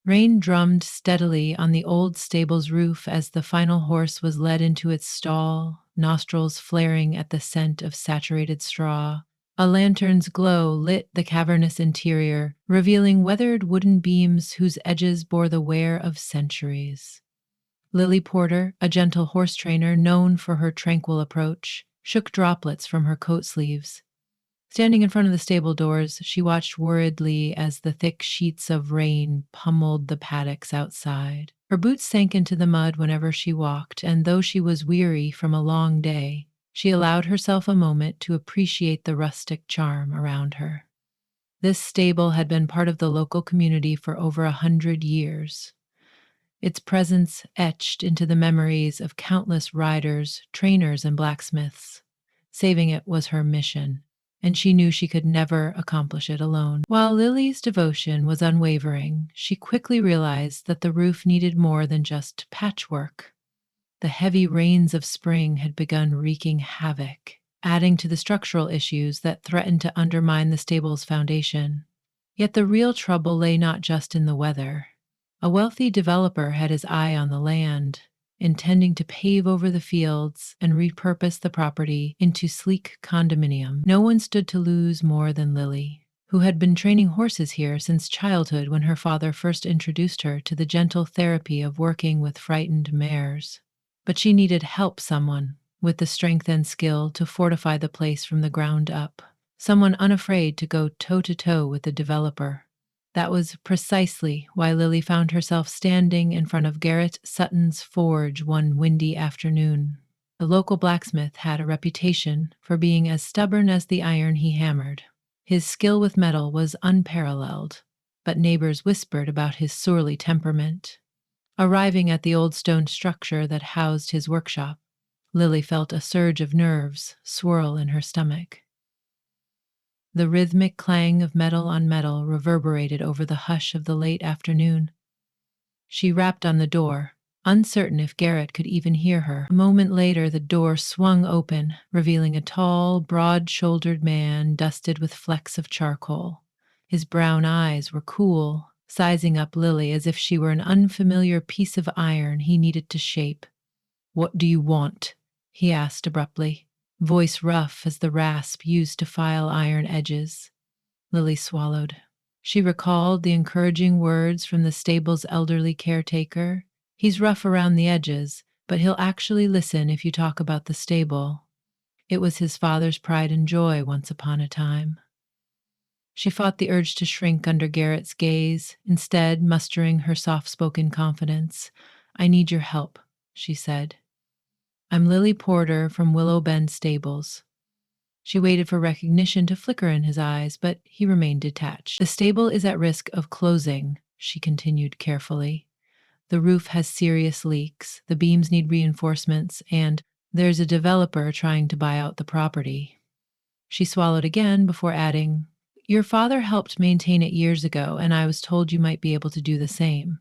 Rain drummed steadily on the old stable's roof as the final horse was led into its stall, nostrils flaring at the scent of saturated straw. A lantern's glow lit the cavernous interior, revealing weathered wooden beams whose edges bore the wear of centuries. Lily Porter, a gentle horse trainer known for her tranquil approach, shook droplets from her coat sleeves. Standing in front of the stable doors, she watched worriedly as the thick sheets of rain pummeled the paddocks outside. Her boots sank into the mud whenever she walked, and though she was weary from a long day, she allowed herself a moment to appreciate the rustic charm around her. This stable had been part of the local community for over 100 years, its presence etched into the memories of countless riders, trainers, and blacksmiths. Saving it was her mission, and she knew she could never accomplish it alone. While Lily's devotion was unwavering, she quickly realized that the roof needed more than just patchwork. The heavy rains of spring had begun wreaking havoc, adding to the structural issues that threatened to undermine the stable's foundation. Yet the real trouble lay not just in the weather. A wealthy developer had his eye on the land, intending to pave over the fields and repurpose the property into sleek condominium. No one stood to lose more than Lily, who had been training horses here since childhood when her father first introduced her to the gentle therapy of working with frightened mares. But she needed help, someone with the strength and skill to fortify the place from the ground up, someone unafraid to go toe-to-toe with the developer. That was precisely why Lily found herself standing in front of Garrett Sutton's forge one windy afternoon. The local blacksmith had a reputation for being as stubborn as the iron he hammered. His skill with metal was unparalleled, but neighbors whispered about his surly temperament. Arriving at the old stone structure that housed his workshop, Lily felt a surge of nerves swirl in her stomach. The rhythmic clang of metal on metal reverberated over the hush of the late afternoon. She rapped on the door, uncertain if Garrett could even hear her. A moment later, the door swung open, revealing a tall, broad-shouldered man dusted with flecks of charcoal. His brown eyes were cool, sizing up Lily as if she were an unfamiliar piece of iron he needed to shape. "What do you want?" he asked abruptly, voice rough as the rasp used to file iron edges. Lily swallowed. She recalled the encouraging words from the stable's elderly caretaker. "He's rough around the edges, but he'll actually listen if you talk about the stable." It was his father's pride and joy once upon a time. She fought the urge to shrink under Garrett's gaze, instead mustering her soft-spoken confidence. "I need your help," she said. "I'm Lily Porter from Willow Bend Stables." She waited for recognition to flicker in his eyes, but he remained detached. "The stable is at risk of closing," she continued carefully. "The roof has serious leaks, the beams need reinforcements, and there's a developer trying to buy out the property." She swallowed again before adding, "Your father helped maintain it years ago, and I was told you might be able to do the same."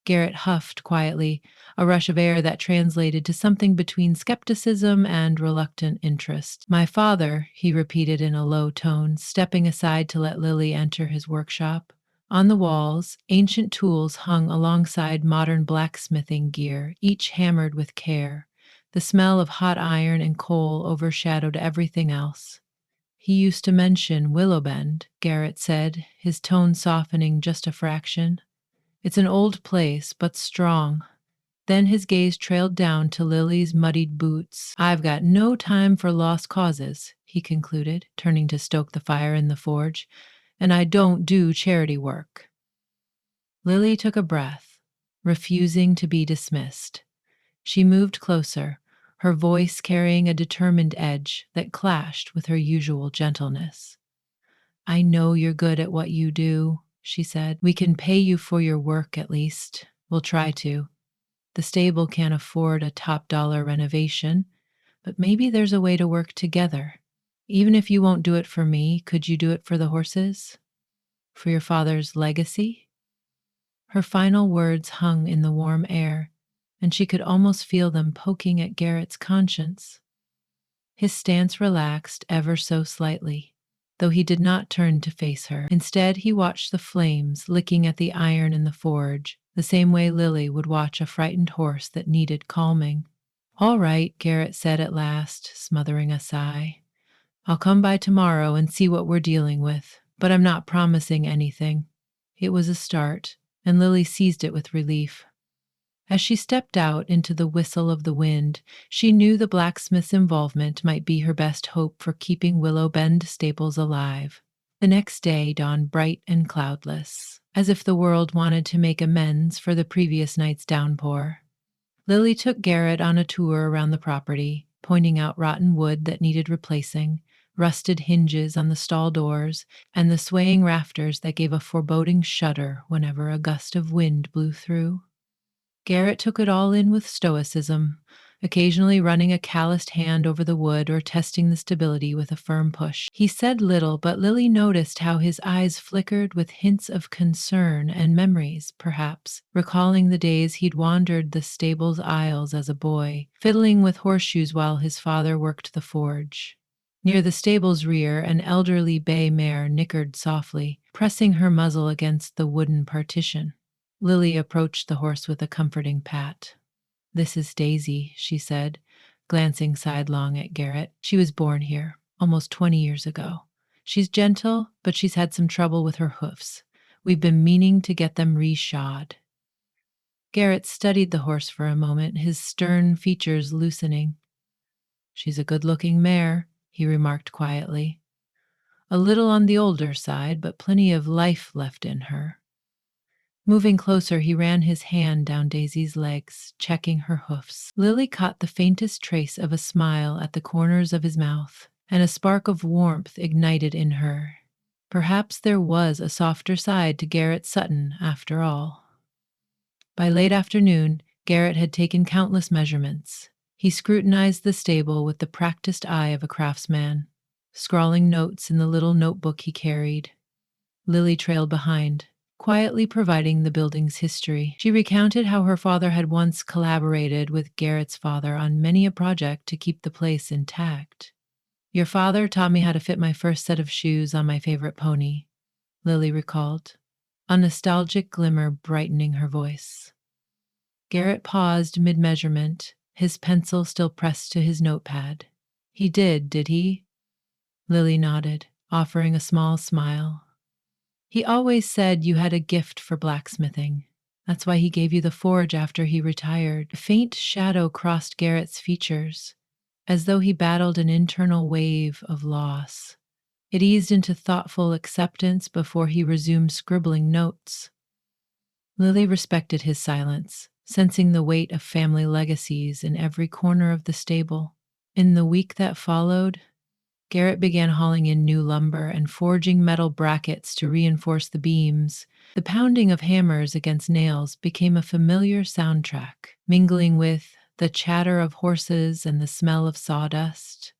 Garrett huffed quietly, a rush of air that translated to something between skepticism and reluctant interest. "My father," he repeated in a low tone, stepping aside to let Lily enter his workshop. On the walls, ancient tools hung alongside modern blacksmithing gear, each hammered with care. The smell of hot iron and coal overshadowed everything else. "He used to mention Willowbend," Garrett said, his tone softening just a fraction. "It's an old place, but strong." Then his gaze trailed down to Lily's muddied boots. "I've got no time for lost causes," he concluded, turning to stoke the fire in the forge, "and I don't do charity work." Lily took a breath, refusing to be dismissed. She moved closer, her voice carrying a determined edge that clashed with her usual gentleness. "I know you're good at what you do," she said. "We can pay you for your work at least. We'll try to. The stable can't afford a top-dollar renovation, but maybe there's a way to work together. Even if you won't do it for me, could you do it for the horses? For your father's legacy?" Her final words hung in the warm air, and she could almost feel them poking at Garrett's conscience. His stance relaxed ever so slightly, though he did not turn to face her. Instead, he watched the flames licking at the iron in the forge, the same way Lily would watch a frightened horse that needed calming. "All right," Garrett said at last, smothering a sigh. "I'll come by tomorrow and see what we're dealing with, but I'm not promising anything." It was a start, and Lily seized it with relief. As she stepped out into the whistle of the wind, she knew the blacksmith's involvement might be her best hope for keeping Willow Bend stables alive. The next day dawned bright and cloudless, as if the world wanted to make amends for the previous night's downpour. Lily took Garrett on a tour around the property, pointing out rotten wood that needed replacing, rusted hinges on the stall doors, and the swaying rafters that gave a foreboding shudder whenever a gust of wind blew through. Garrett took it all in with stoicism, occasionally running a calloused hand over the wood or testing the stability with a firm push. He said little, but Lily noticed how his eyes flickered with hints of concern and memories, perhaps, recalling the days he'd wandered the stable's aisles as a boy, fiddling with horseshoes while his father worked the forge. Near the stable's rear, an elderly bay mare nickered softly, pressing her muzzle against the wooden partition. Lily approached the horse with a comforting pat. "This is Daisy," she said, glancing sidelong at Garrett. "She was born here, almost 20 years ago. She's gentle, but she's had some trouble with her hoofs. We've been meaning to get them re-shod." Garrett studied the horse for a moment, his stern features loosening. "She's a good-looking mare," he remarked quietly. "A little on the older side, but plenty of life left in her." Moving closer, he ran his hand down Daisy's legs, checking her hoofs. Lily caught the faintest trace of a smile at the corners of his mouth, and a spark of warmth ignited in her. Perhaps there was a softer side to Garrett Sutton, after all. By late afternoon, Garrett had taken countless measurements. He scrutinized the stable with the practiced eye of a craftsman, scrawling notes in the little notebook he carried. Lily trailed behind, quietly providing the building's history. She recounted how her father had once collaborated with Garrett's father on many a project to keep the place intact. "Your father taught me how to fit my first set of shoes on my favorite pony," Lily recalled, a nostalgic glimmer brightening her voice. Garrett paused mid-measurement, his pencil still pressed to his notepad. "He did he?" Lily nodded, offering a small smile. "He always said you had a gift for blacksmithing. That's why he gave you the forge after he retired." A faint shadow crossed Garrett's features, as though he battled an internal wave of loss. It eased into thoughtful acceptance before he resumed scribbling notes. Lily respected his silence, sensing the weight of family legacies in every corner of the stable. In the week that followed, Garrett began hauling in new lumber and forging metal brackets to reinforce the beams. The pounding of hammers against nails became a familiar soundtrack, mingling with the chatter of horses and the smell of sawdust.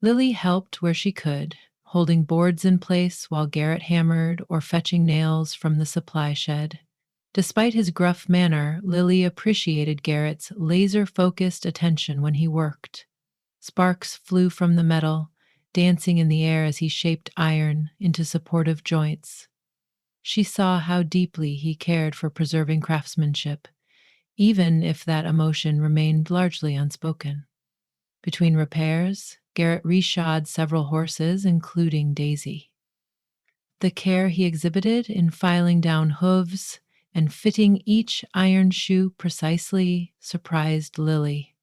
Lily helped where she could, holding boards in place while Garrett hammered or fetching nails from the supply shed. Despite his gruff manner, Lily appreciated Garrett's laser-focused attention when he worked. Sparks flew from the metal, dancing in the air as he shaped iron into supportive joints. She saw how deeply he cared for preserving craftsmanship, even if that emotion remained largely unspoken. Between repairs, Garrett reshod several horses, including Daisy. The care he exhibited in filing down hooves and fitting each iron shoe precisely surprised Lily.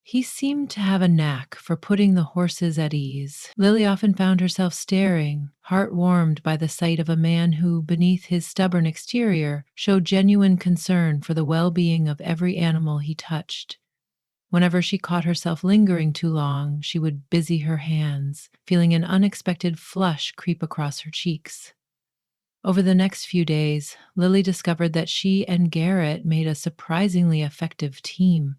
He seemed to have a knack for putting the horses at ease. Lily often found herself staring, heart warmed by the sight of a man who, beneath his stubborn exterior, showed genuine concern for the well-being of every animal he touched. Whenever she caught herself lingering too long, she would busy her hands, feeling an unexpected flush creep across her cheeks. Over the next few days, Lily discovered that she and Garrett made a surprisingly effective team.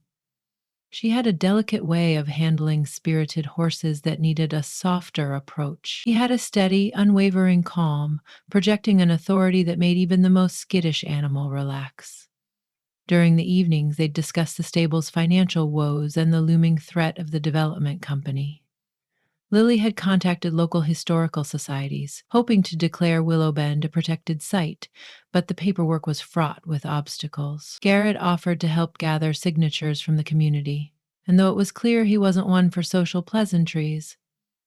She had a delicate way of handling spirited horses that needed a softer approach. He had a steady, unwavering calm, projecting an authority that made even the most skittish animal relax. During the evenings, they'd discuss the stable's financial woes and the looming threat of the development company. Lily had contacted local historical societies, hoping to declare Willow Bend a protected site, but the paperwork was fraught with obstacles. Garrett offered to help gather signatures from the community, and though it was clear he wasn't one for social pleasantries,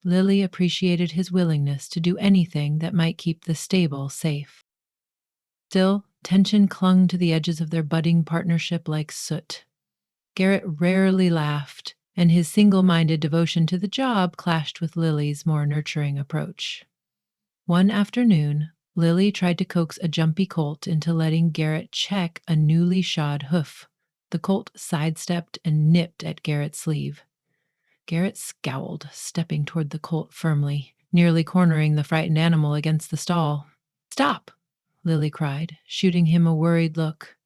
Lily appreciated his willingness to do anything that might keep the stable safe. Still, tension clung to the edges of their budding partnership like soot. Garrett rarely laughed, and his single minded devotion to the job clashed with Lily's more nurturing approach. One afternoon, Lily tried to coax a jumpy colt into letting Garrett check a newly shod hoof. The colt sidestepped and nipped at Garrett's sleeve. Garrett scowled, stepping toward the colt firmly, nearly cornering the frightened animal against the stall. "Stop!" Lily cried, shooting him a worried look.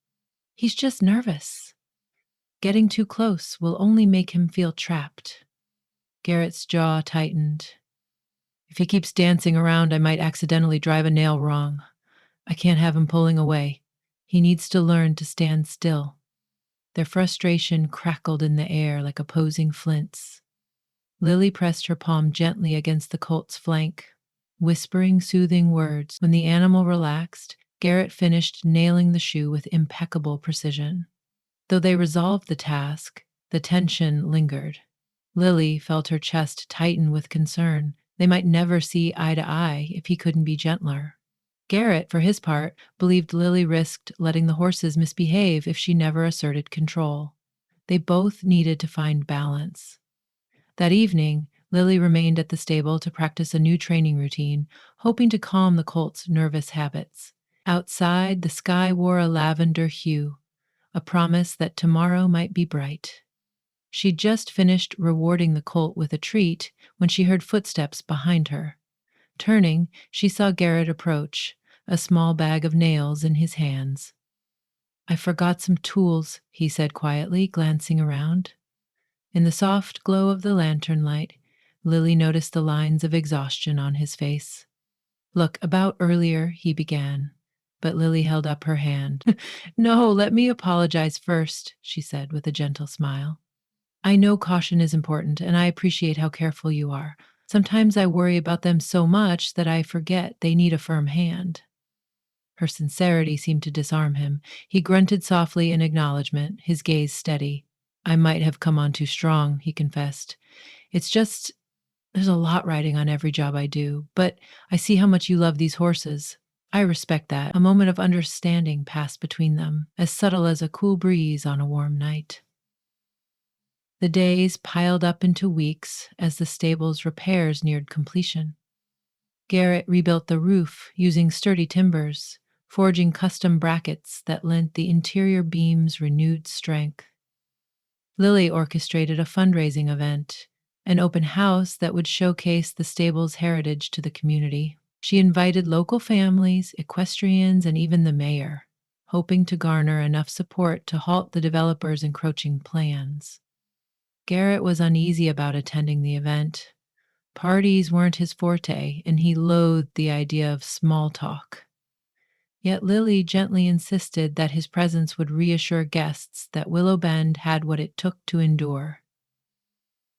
"He's just nervous. Getting too close will only make him feel trapped." Garrett's jaw tightened. "If he keeps dancing around, I might accidentally drive a nail wrong. I can't have him pulling away. He needs to learn to stand still." Their frustration crackled in the air like opposing flints. Lily pressed her palm gently against the colt's flank, whispering soothing words. When the animal relaxed, Garrett finished nailing the shoe with impeccable precision. Though they resolved the task, the tension lingered. Lily felt her chest tighten with concern. They might never see eye to eye if he couldn't be gentler. Garrett, for his part, believed Lily risked letting the horses misbehave if she never asserted control. They both needed to find balance. That evening, Lily remained at the stable to practice a new training routine, hoping to calm the colt's nervous habits. Outside, the sky wore a lavender hue, a promise that tomorrow might be bright. She'd just finished rewarding the colt with a treat when she heard footsteps behind her. Turning, she saw Garrett approach, a small bag of nails in his hands. "I forgot some tools," he said quietly, glancing around. In the soft glow of the lantern light, Lily noticed the lines of exhaustion on his face. "Look, about earlier," he began, but Lily held up her hand. "No, let me apologize first," she said with a gentle smile. "I know caution is important, and I appreciate how careful you are. Sometimes I worry about them so much that I forget they need a firm hand." Her sincerity seemed to disarm him. He grunted softly in acknowledgement, his gaze steady. "I might have come on too strong," he confessed. "It's just, there's a lot riding on every job I do, but I see how much you love these horses. I respect that." A moment of understanding passed between them, as subtle as a cool breeze on a warm night. The days piled up into weeks as the stable's repairs neared completion. Garrett rebuilt the roof using sturdy timbers, forging custom brackets that lent the interior beams renewed strength. Lily orchestrated a fundraising event, an open house that would showcase the stable's heritage to the community. She invited local families, equestrians, and even the mayor, hoping to garner enough support to halt the developers' encroaching plans. Garrett was uneasy about attending the event. Parties weren't his forte, and he loathed the idea of small talk. Yet Lily gently insisted that his presence would reassure guests that Willow Bend had what it took to endure.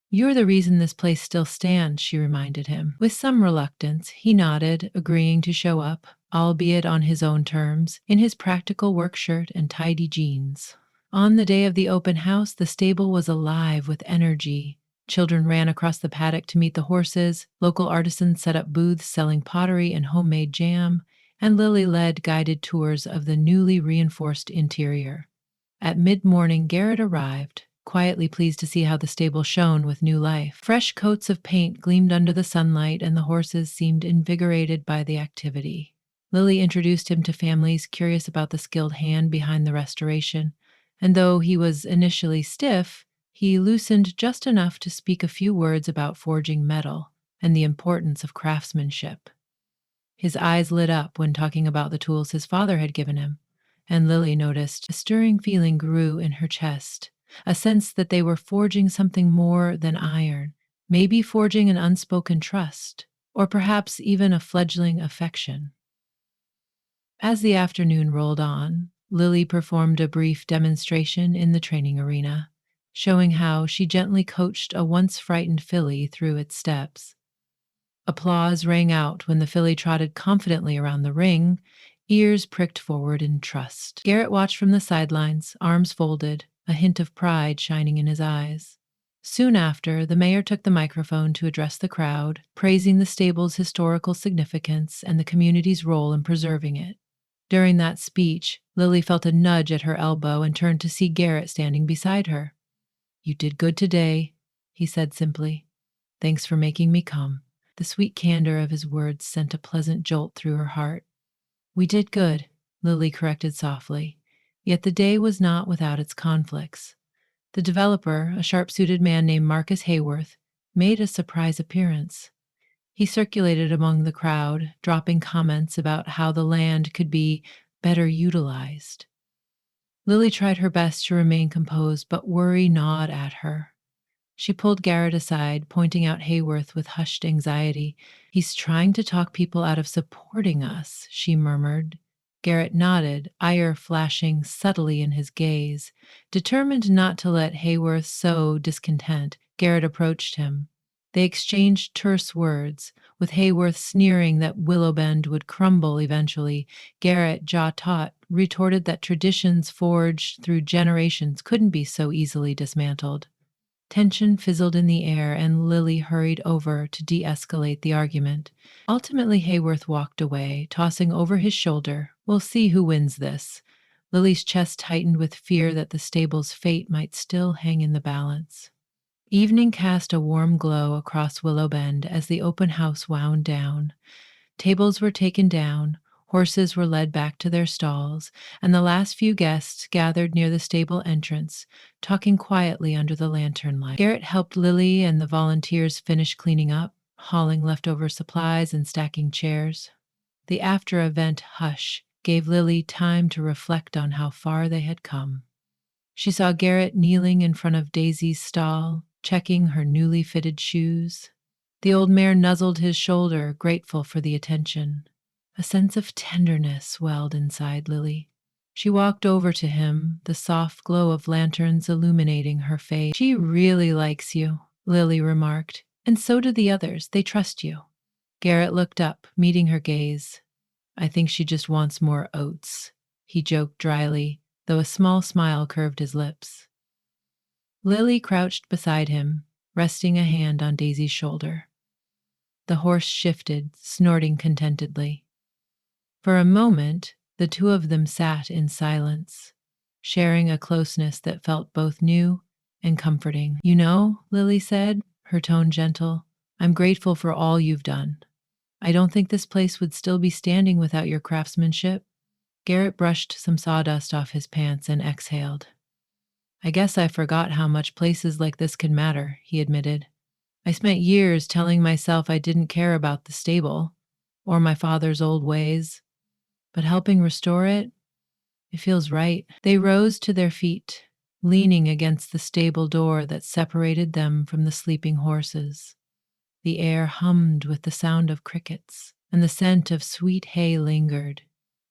"You're the reason this place still stands," she reminded him. With some reluctance, he nodded, agreeing to show up, albeit on his own terms, in his practical work shirt and tidy jeans. On the day of the open house, the stable was alive with energy. Children ran across the paddock to meet the horses, local artisans set up booths selling pottery and homemade jam, and Lily led guided tours of the newly reinforced interior. At mid-morning, Garrett arrived, quietly pleased to see how the stable shone with new life. Fresh coats of paint gleamed under the sunlight, and the horses seemed invigorated by the activity. Lily introduced him to families curious about the skilled hand behind the restoration, and though he was initially stiff, he loosened just enough to speak a few words about forging metal and the importance of craftsmanship. His eyes lit up when talking about the tools his father had given him, and Lily noticed a stirring feeling grew in her chest, a sense that they were forging something more than iron, maybe forging an unspoken trust, or perhaps even a fledgling affection. As the afternoon rolled on, Lily performed a brief demonstration in the training arena. showing how she gently coached a once frightened filly through its steps. Applause rang out when the filly trotted confidently around the ring, ears pricked forward in trust. Garrett watched from the sidelines, arms folded, a hint of pride shining in his eyes. Soon after, the mayor took the microphone to address the crowd, praising the stable's historical significance and the community's role in preserving it. During that speech, Lily felt a nudge at her elbow and turned to see Garrett standing beside her. "You did good today," he said simply. "Thanks for making me come." The sweet candor of his words sent a pleasant jolt through her heart. "We did good," Lily corrected softly. Yet the day was not without its conflicts. The developer, a sharp-suited man named Marcus Hayworth, made a surprise appearance. He circulated among the crowd, dropping comments about how the land could be better utilized. Lily tried her best to remain composed, but worry gnawed at her. She pulled Garrett aside, pointing out Hayworth with hushed anxiety. "He's trying to talk people out of supporting us," she murmured. Garrett nodded, ire flashing subtly in his gaze. Determined not to let Hayworth sow discontent, Garrett approached him. They exchanged terse words, with Hayworth sneering that Willowbend would crumble eventually. Garrett, jaw taut, retorted that traditions forged through generations couldn't be so easily dismantled. Tension fizzled in the air, and Lily hurried over to de escalate the argument. Ultimately, Hayworth walked away, tossing over his shoulder, "We'll see who wins this." Lily's chest tightened with fear that the stable's fate might still hang in the balance. Evening cast a warm glow across Willow Bend as the open house wound down. Tables were taken down, horses were led back to their stalls, and the last few guests gathered near the stable entrance, talking quietly under the lantern light. Garrett helped Lily and the volunteers finish cleaning up, hauling leftover supplies and stacking chairs. The after event hush gave Lily time to reflect on how far they had come. She saw Garrett kneeling in front of Daisy's stall, checking her newly fitted shoes. The old mare nuzzled his shoulder, grateful for the attention. A sense of tenderness welled inside Lily. She walked over to him, the soft glow of lanterns illuminating her face. "She really likes you," Lily remarked, "and so do the others. They trust you." Garrett looked up, meeting her gaze. "I think she just wants more oats," he joked dryly, though a small smile curved his lips. Lily crouched beside him, resting a hand on Daisy's shoulder. The horse shifted, snorting contentedly. For a moment, the two of them sat in silence, sharing a closeness that felt both new and comforting. "You know," Lily said, her tone gentle, "I'm grateful for all you've done. I don't think this place would still be standing without your craftsmanship." Garrett brushed some sawdust off his pants and exhaled. "I guess I forgot how much places like this can matter," he admitted. "I spent years telling myself I didn't care about the stable or my father's old ways, but helping restore it, it feels right." They rose to their feet, leaning against the stable door that separated them from the sleeping horses. The air hummed with the sound of crickets, and the scent of sweet hay lingered.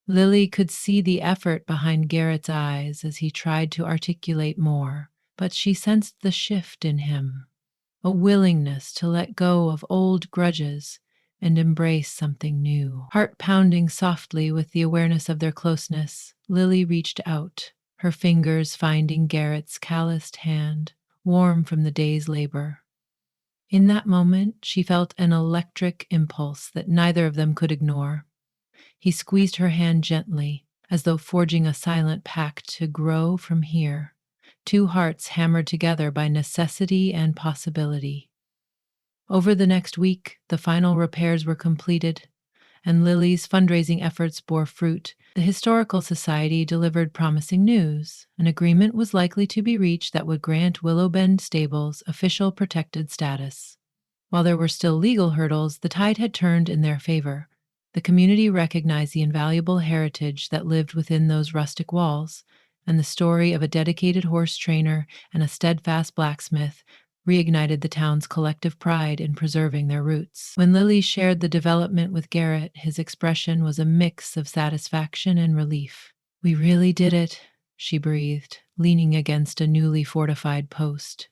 Lily could see the effort behind Garrett's eyes as he tried to articulate more, but she sensed the shift in him, a willingness to let go of old grudges and embrace something new. Heart pounding softly with the awareness of their closeness, Lily reached out, her fingers finding Garrett's calloused hand, warm from the day's labor. In that moment, she felt an electric impulse that neither of them could ignore. He squeezed her hand gently, as though forging a silent pact to grow from here, two hearts hammered together by necessity and possibility. Over the next week, the final repairs were completed, and Lily's fundraising efforts bore fruit. The Historical Society delivered promising news. An agreement was likely to be reached that would grant Willow Bend Stables official protected status. While there were still legal hurdles, the tide had turned in their favor. The community recognized the invaluable heritage that lived within those rustic walls, and the story of a dedicated horse trainer and a steadfast blacksmith reignited the town's collective pride in preserving their roots. When Lily shared the development with Garrett, his expression was a mix of satisfaction and relief. "We really did it," she breathed, leaning against a newly fortified post.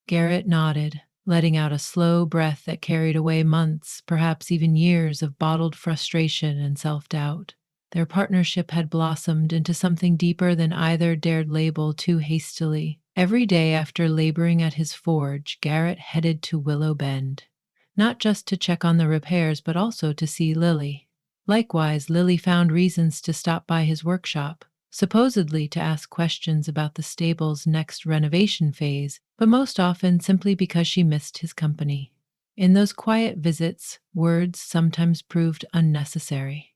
Garrett nodded, letting out a slow breath that carried away months, perhaps even years of bottled frustration and self doubt. Their partnership had blossomed into something deeper than either dared label too hastily. Every day after laboring at his forge, Garrett headed to Willow Bend, not just to check on the repairs, but also to see Lily. Likewise, Lily found reasons to stop by his workshop, supposedly to ask questions about the stable's next renovation phase, but most often simply because she missed his company. In those quiet visits, words sometimes proved unnecessary.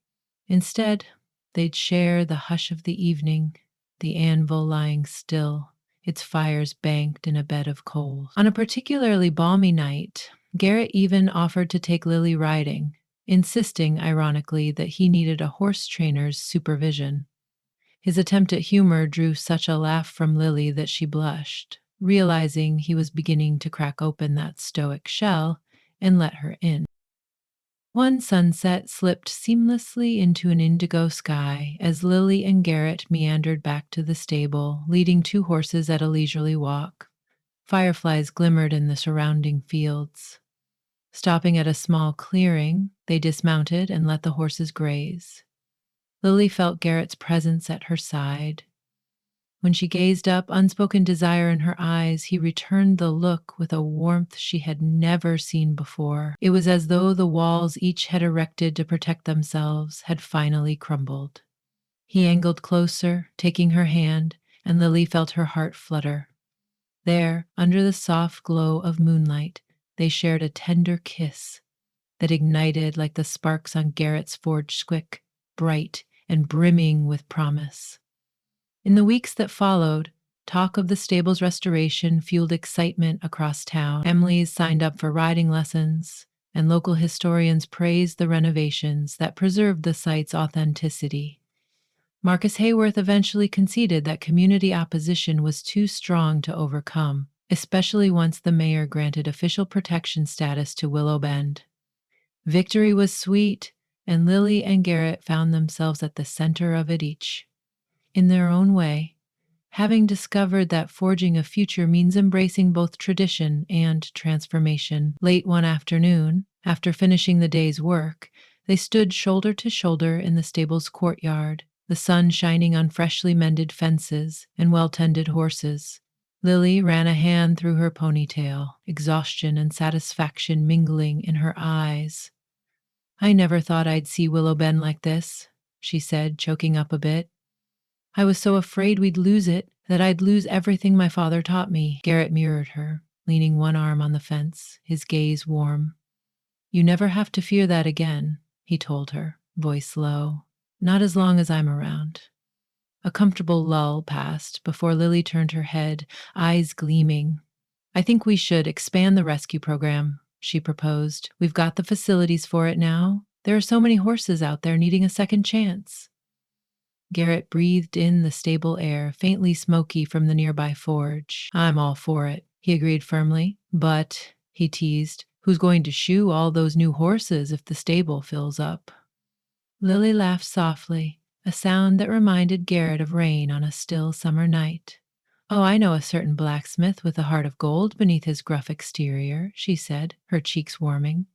Instead, they'd share the hush of the evening, the anvil lying still, its fires banked in a bed of coals. On a particularly balmy night, Garrett even offered to take Lily riding, insisting, ironically, that he needed a horse trainer's supervision. His attempt at humor drew such a laugh from Lily that she blushed, realizing he was beginning to crack open that stoic shell and let her in. One sunset slipped seamlessly into an indigo sky as Lily and Garrett meandered back to the stable, leading two horses at a leisurely walk. Fireflies glimmered in the surrounding fields. Stopping at a small clearing, they dismounted and let the horses graze. Lily felt Garrett's presence at her side. When she gazed up, unspoken desire in her eyes, he returned the look with a warmth she had never seen before. It was as though the walls each had erected to protect themselves had finally crumbled. He angled closer, taking her hand, and Lily felt her heart flutter. There, under the soft glow of moonlight, they shared a tender kiss that ignited like the sparks on Garrett's forge quick, bright, and brimming with promise. In the weeks that followed, talk of the stable's restoration fueled excitement across town. Families signed up for riding lessons, and local historians praised the renovations that preserved the site's authenticity. Marcus Hayworth eventually conceded that community opposition was too strong to overcome, especially once the mayor granted official protection status to Willow Bend. Victory was sweet, and Lily and Garrett found themselves at the center of it each. In their own way, having discovered that forging a future means embracing both tradition and transformation. Late one afternoon, after finishing the day's work, they stood shoulder to shoulder in the stable's courtyard, the sun shining on freshly mended fences and well-tended horses. Lily ran a hand through her ponytail, exhaustion and satisfaction mingling in her eyes. "I never thought I'd see Willow Bend like this," she said, choking up a bit. "I was so afraid we'd lose it, that I'd lose everything my father taught me." Garrett mirrored her, leaning one arm on the fence, his gaze warm. "You never have to fear that again," he told her, voice low. "Not as long as I'm around." A comfortable lull passed before Lily turned her head, eyes gleaming. "I think we should expand the rescue program," she proposed. "We've got the facilities for it now. There are so many horses out there needing a second chance." Garrett breathed in the stable air, faintly smoky from the nearby forge. "I'm all for it," he agreed firmly. "But," he teased, "who's going to shoe all those new horses if the stable fills up?" Lily laughed softly, a sound that reminded Garrett of rain on a still summer night. "Oh, I know a certain blacksmith with a heart of gold beneath his gruff exterior," she said, her cheeks warming.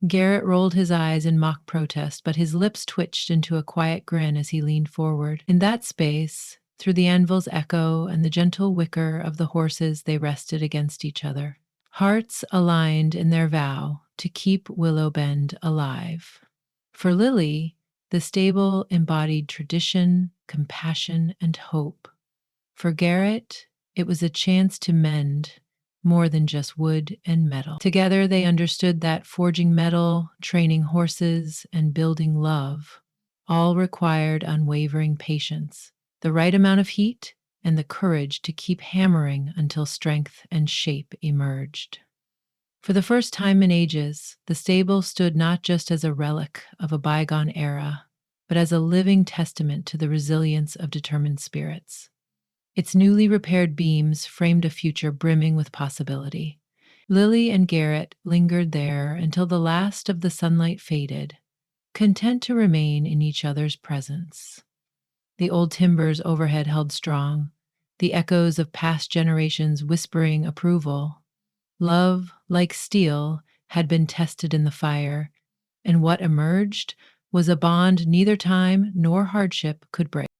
Garrett rolled his eyes in mock protest, but his lips twitched into a quiet grin as he leaned forward. In that space, through the anvil's echo and the gentle whicker of the horses, they rested against each other, hearts aligned in their vow to keep Willow Bend alive. For Lily, the stable embodied tradition, compassion, and hope. For Garrett, it was a chance to mend more than just wood and metal. Together, they understood that forging metal, training horses, and building love all required unwavering patience, the right amount of heat, and the courage to keep hammering until strength and shape emerged. For the first time in ages, the stable stood not just as a relic of a bygone era, but as a living testament to the resilience of determined spirits. Its newly repaired beams framed a future brimming with possibility. Lily and Garrett lingered there until the last of the sunlight faded, content to remain in each other's presence. The old timbers overhead held strong, the echoes of past generations whispering approval. Love, like steel, had been tested in the fire, and what emerged was a bond neither time nor hardship could break.